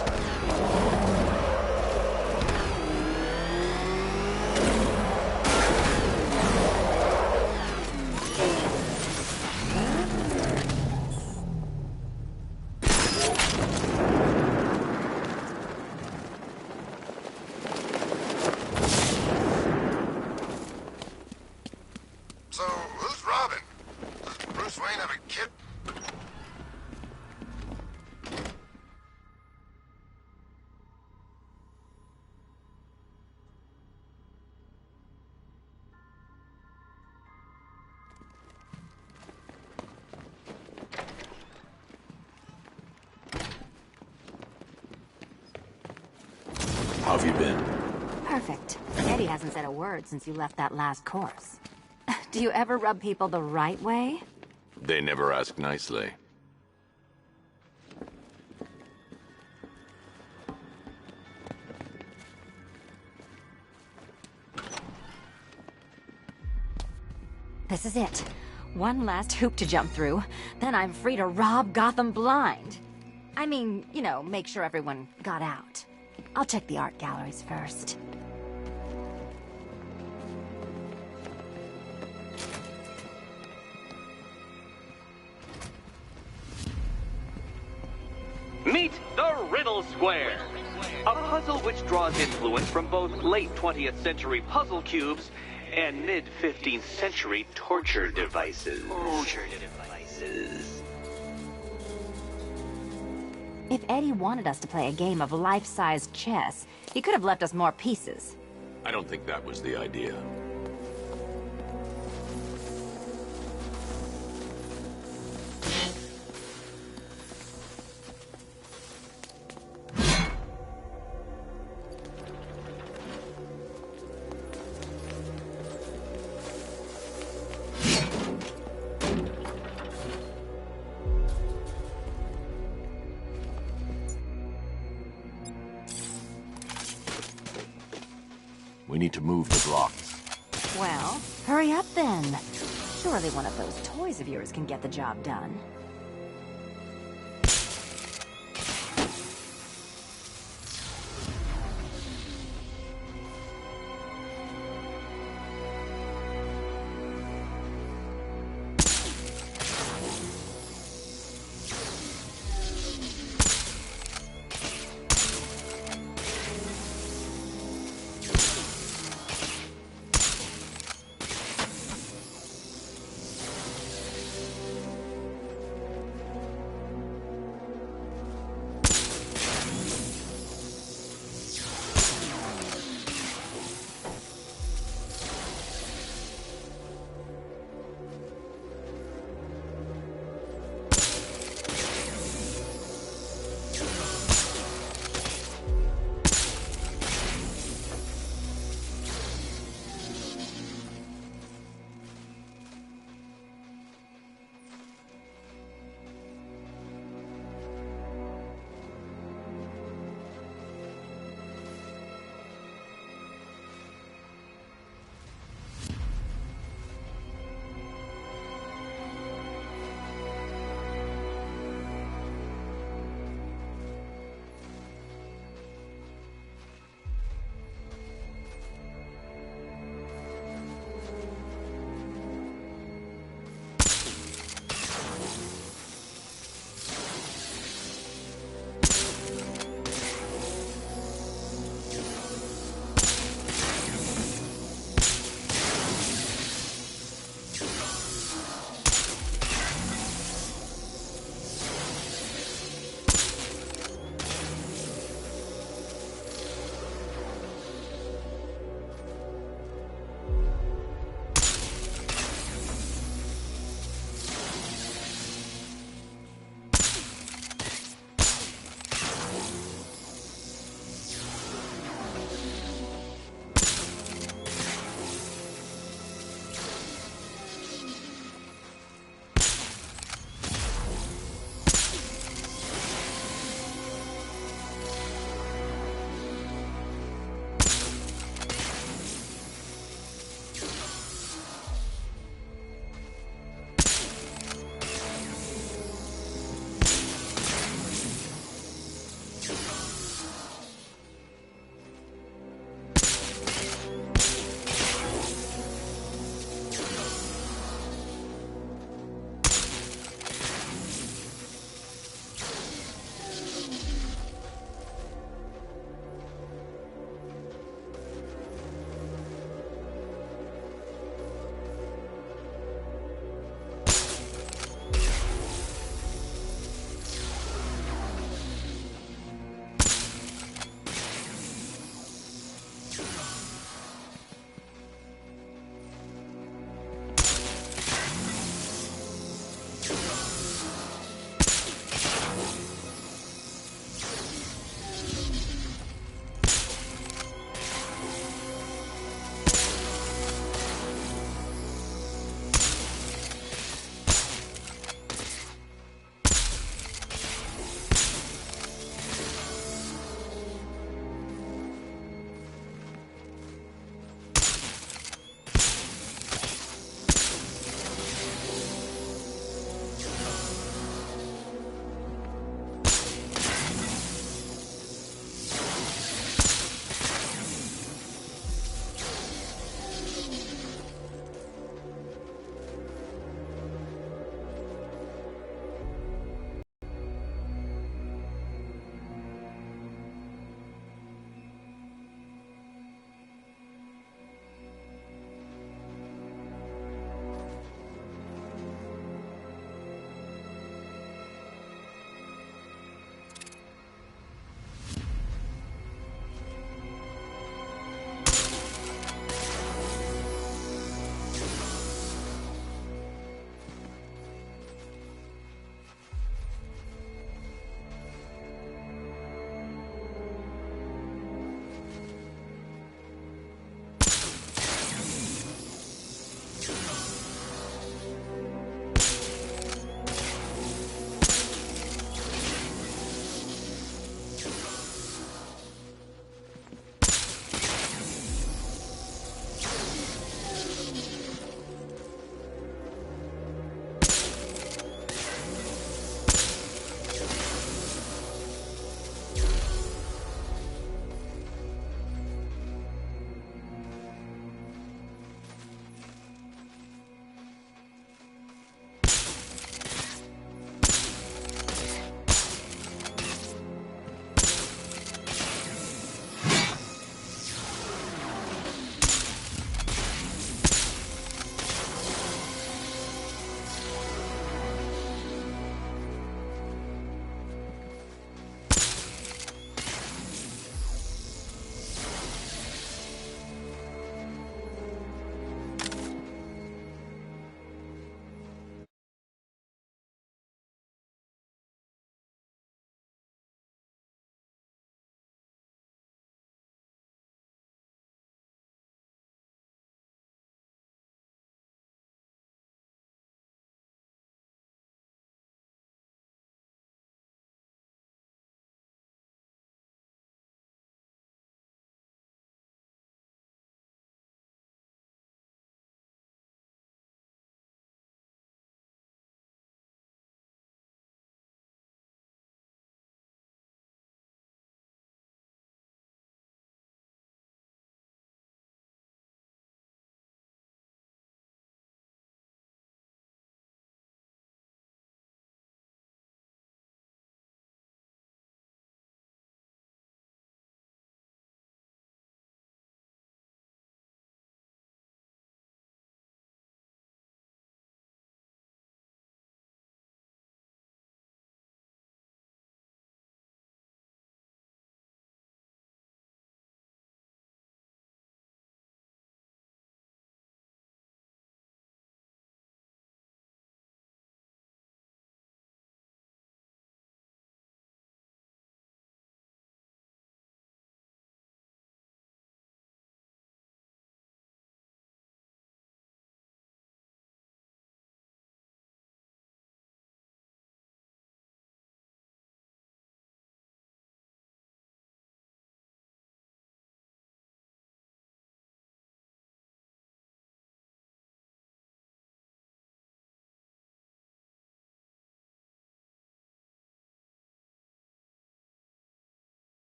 How have you been? Perfect. Eddie hasn't said a word since you left that last course. Do you ever rub people the right way? They never ask nicely. This is it. One last hoop to jump through, then I'm free to rob Gotham blind. I mean, you know, make sure everyone got out. I'll check the art galleries first. Meet the Riddle Square, a puzzle which draws influence from both late 20th century puzzle cubes and mid-15th century torture devices. If Eddie wanted us to play a game of life-sized chess, he could have left us more pieces. I don't think that was the idea. We need to move the blocks. Well, hurry up then. Surely one of those toys of yours can get the job done.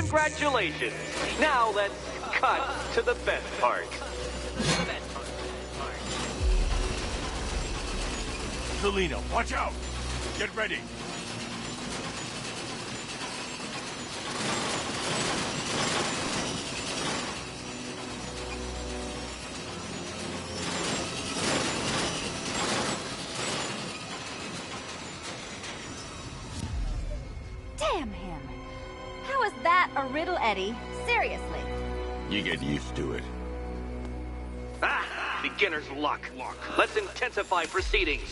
Congratulations. Now let's cut to the best part. Zelina, watch out! Get ready! Damn him! How is that a riddle, Eddie? Seriously. You get used to it. Ah! Beginner's luck. Let's intensify proceedings.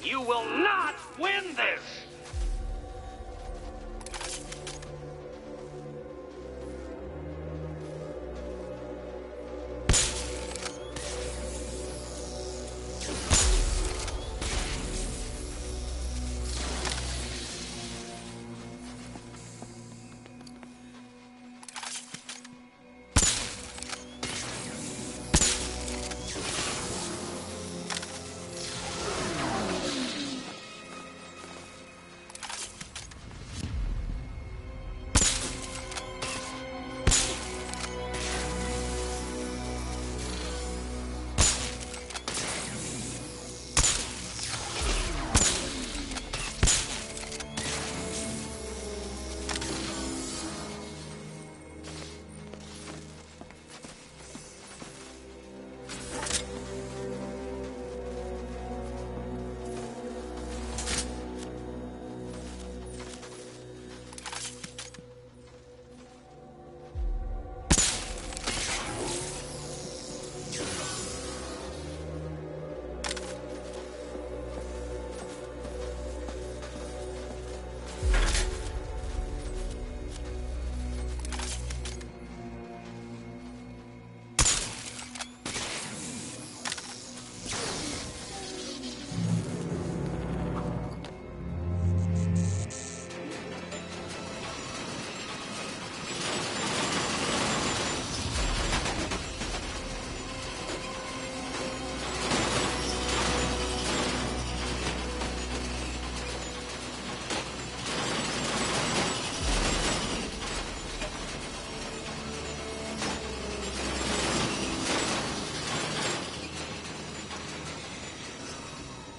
You will not win this!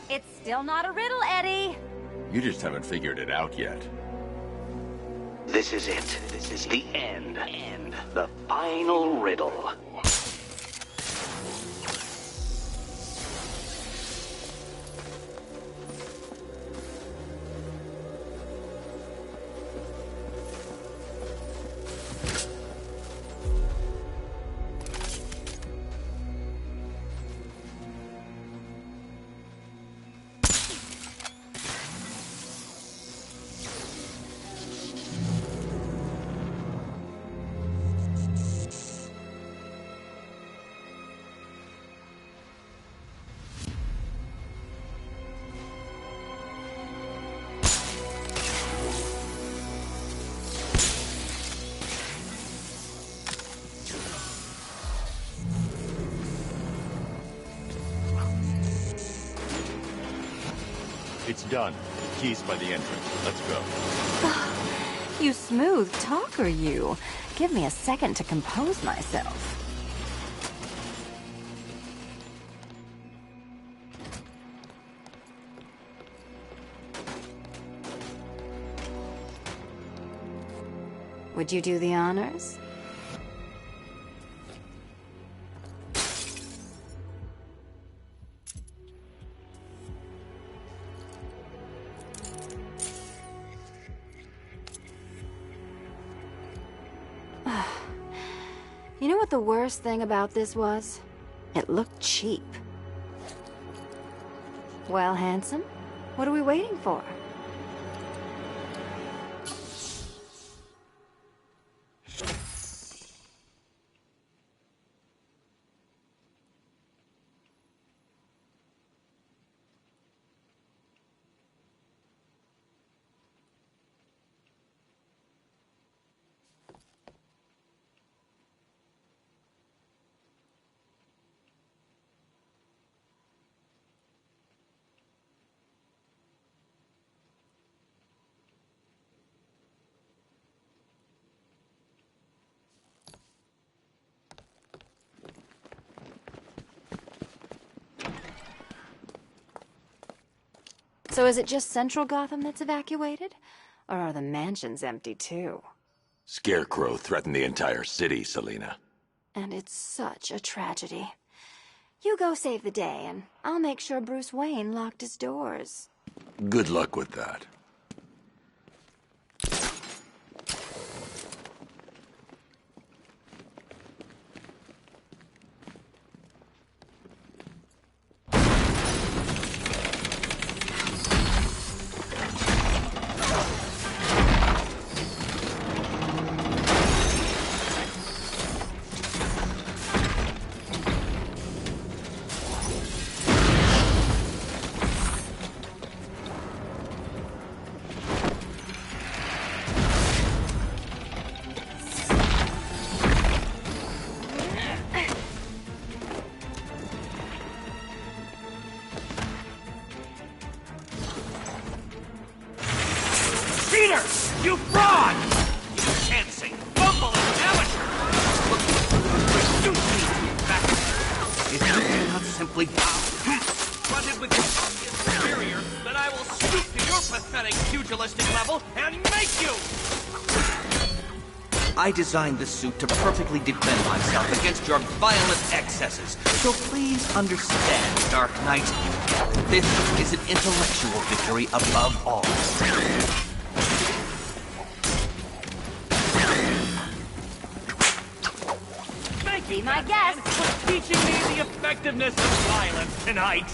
It's still not a riddle, Eddie. You just haven't figured it out yet. This is it. This is the end. The final riddle. It's done. Key's by the entrance. Let's go. You smooth talker, you. Give me a second to compose myself. Would you do the honors? You know what the worst thing about this was? It looked cheap. Well, handsome, what are we waiting for? So is it just central Gotham that's evacuated? Or are the mansions empty too? Scarecrow threatened the entire city, Selina. And it's such a tragedy. You go save the day, and I'll make sure Bruce Wayne locked his doors. Good luck with that. Cheater! You fraud! You can't say fumble as an amateur! Look, you need back. If you cannot simply fronted with your obvious superior, then I will stoop to your pathetic pugilistic level and make you! I designed this suit to perfectly defend myself against your violent excesses. So please understand, Dark Knight. This is an intellectual victory above all. Be my guest. For teaching me the effectiveness of violence tonight.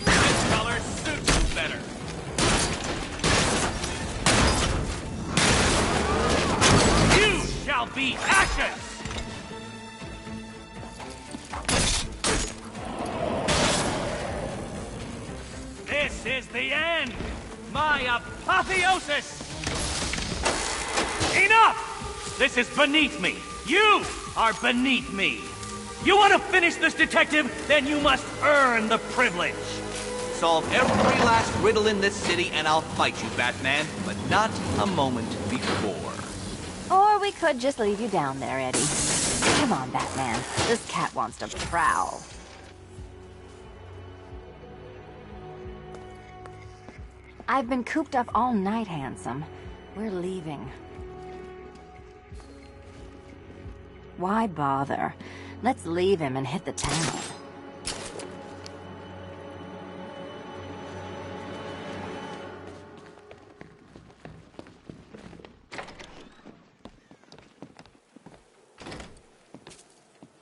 This color suits you better. You shall be ashes! This is the end! My apotheosis! Enough! This is beneath me. You are beneath me. You want to finish this, detective? Then you must earn the privilege. Solve every last riddle in this city and I'll fight you, Batman, but not a moment before. Or we could just leave you down there, Eddie. Come on, Batman. This cat wants to prowl. I've been cooped up all night, handsome. We're leaving. Why bother? Let's leave him and hit the town.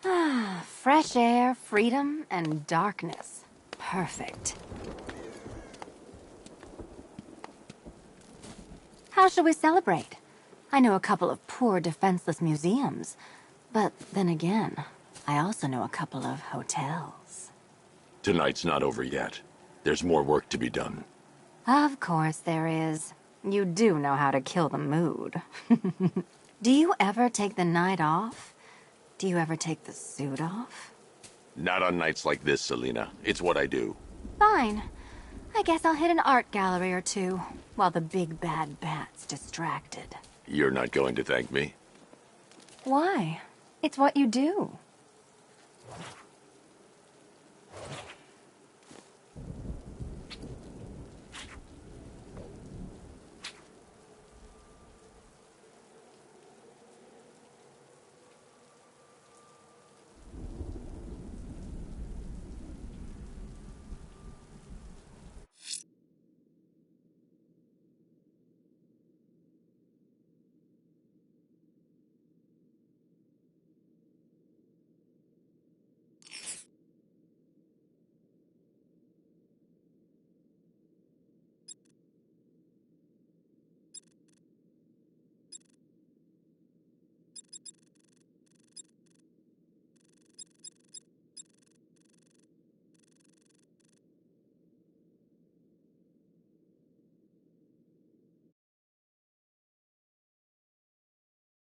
Ah, fresh air, freedom, and darkness. Perfect. How shall we celebrate? I know a couple of poor, defenseless museums. But then again, I also know a couple of hotels. Tonight's not over yet. There's more work to be done. Of course there is. You do know how to kill the mood. Do you ever take the night off? Do you ever take the suit off? Not on nights like this, Selina. It's what I do. Fine. I guess I'll hit an art gallery or two, while the big bad bat's distracted. You're not going to thank me? Why? It's what you do.